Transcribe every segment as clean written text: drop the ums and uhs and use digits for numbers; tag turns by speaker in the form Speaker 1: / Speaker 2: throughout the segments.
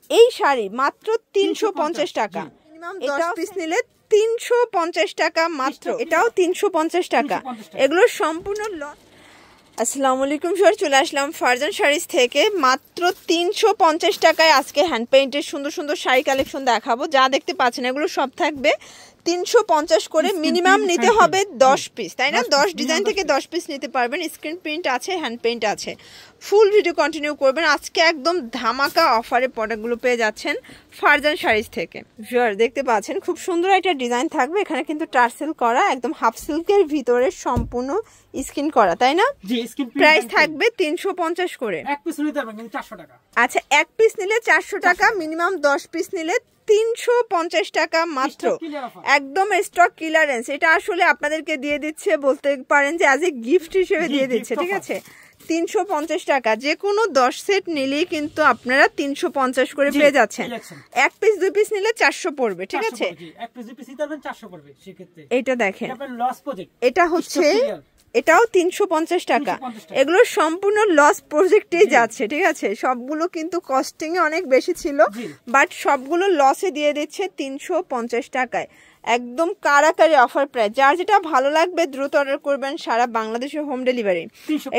Speaker 1: এই শাড়ি মাত্র 350 টাকা, মিনিমাম 10 পিস নিলে 350 টাকা মাত্র, এটাও 350 টাকা। এগুলো সম্পূর্ণ আসসালামু আলাইকুম স্যার, চলে আসলাম ফারজান শাড়িজ থেকে। মাত্র 350 টাকায় আজকে হ্যান্ড পেইন্টের সুন্দর সুন্দর শাড়ি কালেকশন দেখাবো। যা দেখতে পাচ্ছেন এগুলো সব থাকবে 350 করে, মিনিমাম নিতে হবে 10 পিস, তাই না? 10 ডিজাইন থেকে 10 পিস নিতে পারবেন। স্ক্রিন প্রিন্ট আছে, হ্যান্ড পেইন্ট আছে। ফুল ভিডিও কন্টিনিউ করবেন। আজকে একদম ধামাকা অফারে প্রোডাক্টগুলো পেয়ে যাচ্ছেন ফারজান শাড়িজ থেকে। ভিউয়ার দেখতে পাচ্ছেন খুব সুন্দর একটা ডিজাইন থাকবে। এখানে কিন্তু টার্সেল করা, একদম হাফ সিল্কের ভিতরে সম্পূর্ণ স্কিন করা, তাই না? প্রাইস থাকবে 350 করে।
Speaker 2: এক পিস নিতে পারবেন কিন্তু 400 টাকা।
Speaker 1: আচ্ছা, এক পিস নিলে 400 টাকা, মিনিমাম 10 পিস নিলে 350 টাকা মাত্র। একদম স্টক ক্লিয়ারেন্স। এটা আসলে আপনাদেরকে দিয়ে দিচ্ছে, বলতে পারেন যে আজ এ গিফট হিসেবে দিয়ে দিচ্ছে, ঠিক আছে? 350 টাকা, যে কোনো 10 সেট নিলেই কিন্তু আপনারা 350 করে পেয়ে যাচ্ছেন। এক পিস 2 পিস নিলে 400 পড়বে, ঠিক আছে?
Speaker 2: এক পিস 2 পিস নিতে পারবেন 400 পড়বে সেক্ষেত্রে।
Speaker 1: এটা দেখেন,
Speaker 2: এটা
Speaker 1: হচ্ছে এটাও 350 টাকা। এগুলো সম্পূর্ণ লস প্রজেক্টেই যাচ্ছে, ঠিক আছে? সবগুলো কিন্তু কস্টিং এ অনেক বেশি ছিল, বাট সবগুলো লসে দিয়ে দিচ্ছে 350 টাকায়। একদম কারাকারি অফার প্রাইস। যার যেটা ভালো লাগবে দ্রুত অর্ডার করবেন, সারা বাংলাদেশে হোম ডেলিভারি।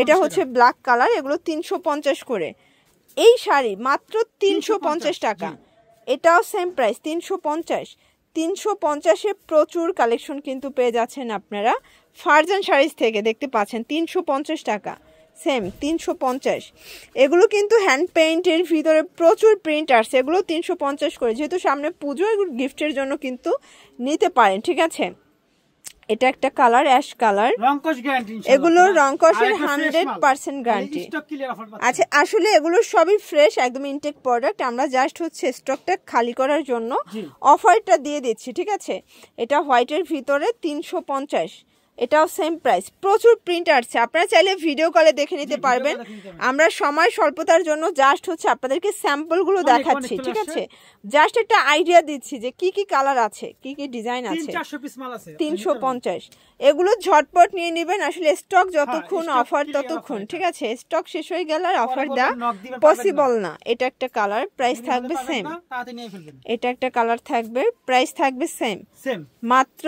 Speaker 1: এটা হচ্ছে ব্ল্যাক কালার, এগুলো 350 করে। এই শাড়ি মাত্র 350 টাকা, এটাও সেম প্রাইস 350। 350-এ প্রচুর কালেকশন কিন্তু পেয়ে যাচ্ছেন আপনারা ফারজান শাড়িজ থেকে। দেখতে পাচ্ছেন 350 টাকা, সেম 350। এগুলো কিন্তু হ্যান্ড পেইন্টের ভিতরে প্রচুর প্রিন্ট আসছে। এগুলো 350 করে, যেহেতু সামনে পুজো, এগুলো গিফটের জন্য কিন্তু নিতে পারেন, ঠিক আছে? এটা একটা কালার, অ্যাশ কালার। এগুলো রংকশের 100% গ্যারান্টি। আচ্ছা, আসলে এগুলো সবই ফ্রেশ, একদম ইনটেক প্রোডাক্ট। আমরা জাস্ট হচ্ছে স্টকটা খালি করার জন্য অফারটা দিয়ে দিচ্ছি, ঠিক আছে? এটা হোয়াইটের ভিতরে 350, এটাও সেম প্রাইস। প্রচুর প্রিন্ট আসছে, আপনারা চাইলে ভিডিও কলে দেখে নিতে পারবেন। আমরা সময় স্বল্পতার জন্য জাস্ট হচ্ছে আপনাদেরকে স্যাম্পলগুলো দেখাচ্ছি, ঠিক আছে? জাস্ট একটা আইডিয়া দিচ্ছি যে কি কি কালার আছে, কি কি ডিজাইন আছে। 350, এগুলো ঝটপট নিয়ে নেবেন। আসলে স্টক যতক্ষণ অফার ততক্ষণ, ঠিক আছে? স্টক শেষ হয়ে গেলে আর অফার দেওয়া পসিবল না। এটা একটা কালার, প্রাইস থাকবে সেম। এটা একটা কালার থাকবে, প্রাইস থাকবে সেম, মাত্র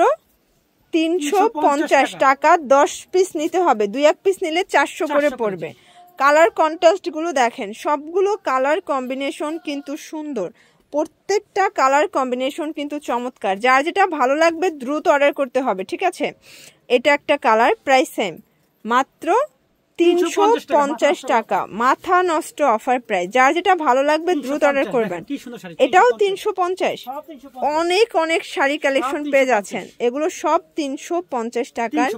Speaker 1: 350 টাকা। 10 পিস নিতে হবে, 2-1 পিস নিলে 400 করে পড়বে। কালার কন্ট্রাস্ট গুলো দেখেন, সবগুলো কালার কম্বিনেশন কিন্তু সুন্দর। প্রত্যেকটা কালার কম্বিনেশন কিন্তু চমৎকার। যার যেটা ভালো লাগবে দ্রুত অর্ডার করতে হবে, ঠিক আছে? এটা একটা কালার, প্রাইস সেম, মাত্র 350 টাকা। মাথা নষ্ট অফার প্রাইস। যার যেটা ভালো লাগবে দ্রুত অর্ডার করবেন। এটাও 350। অনেক অনেক শাড়ি কালেকশন পেয়ে যাচ্ছেন। এগুলো সব 350 টাকার,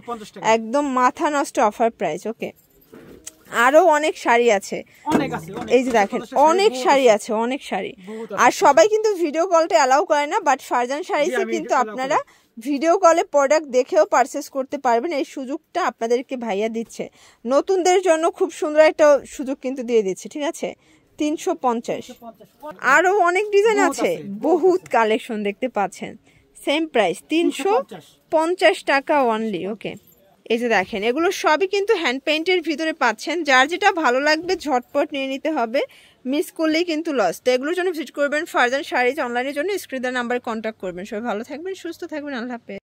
Speaker 1: একদম মাথা নষ্ট অফার প্রাইস। ওকে, আরো অনেক শাড়ি আছে, এই যে দেখেন অনেক শাড়ি আছে, অনেক শাড়ি। আর সবাই কিন্তু ভিডিও কলটা অ্যালাউ করে না, বাট ফারজান শাড়িতে কিন্তু আপনারা ভিডিও কলে প্রোডাক্ট দেখেও পারচেস করতে পারবেন। এই সুযোগটা আপনাদেরকে ভাইয়া দিচ্ছে, নতুনদের জন্য খুব সুন্দর একটা সুযোগ কিন্তু দিয়ে দিচ্ছে, ঠিক আছে? 350। আরো অনেক ডিজাইন আছে, বহুত কালেকশন দেখতে পাচ্ছেন। সেম প্রাইস 350 টাকা অনলি। ওকে, এই যে দেখেন এগুলো সবই কিন্তু হ্যান্ড পেইন্টের ভিতরে পাচ্ছেন। যার যেটা ভালো লাগবে ঝটপট নিয়ে নিতে হবে, মিস করলেই কিন্তু লস। তো এগুলোর জন্য ভিজিট করবেন ফারজান শাড়িজ। অনলাইনের জন্য স্ক্রিনের নাম্বারে কন্ট্যাক্ট করবেন। সবাই ভালো থাকবেন, সুস্থ থাকবেন, আল্লাহ হাফেজ।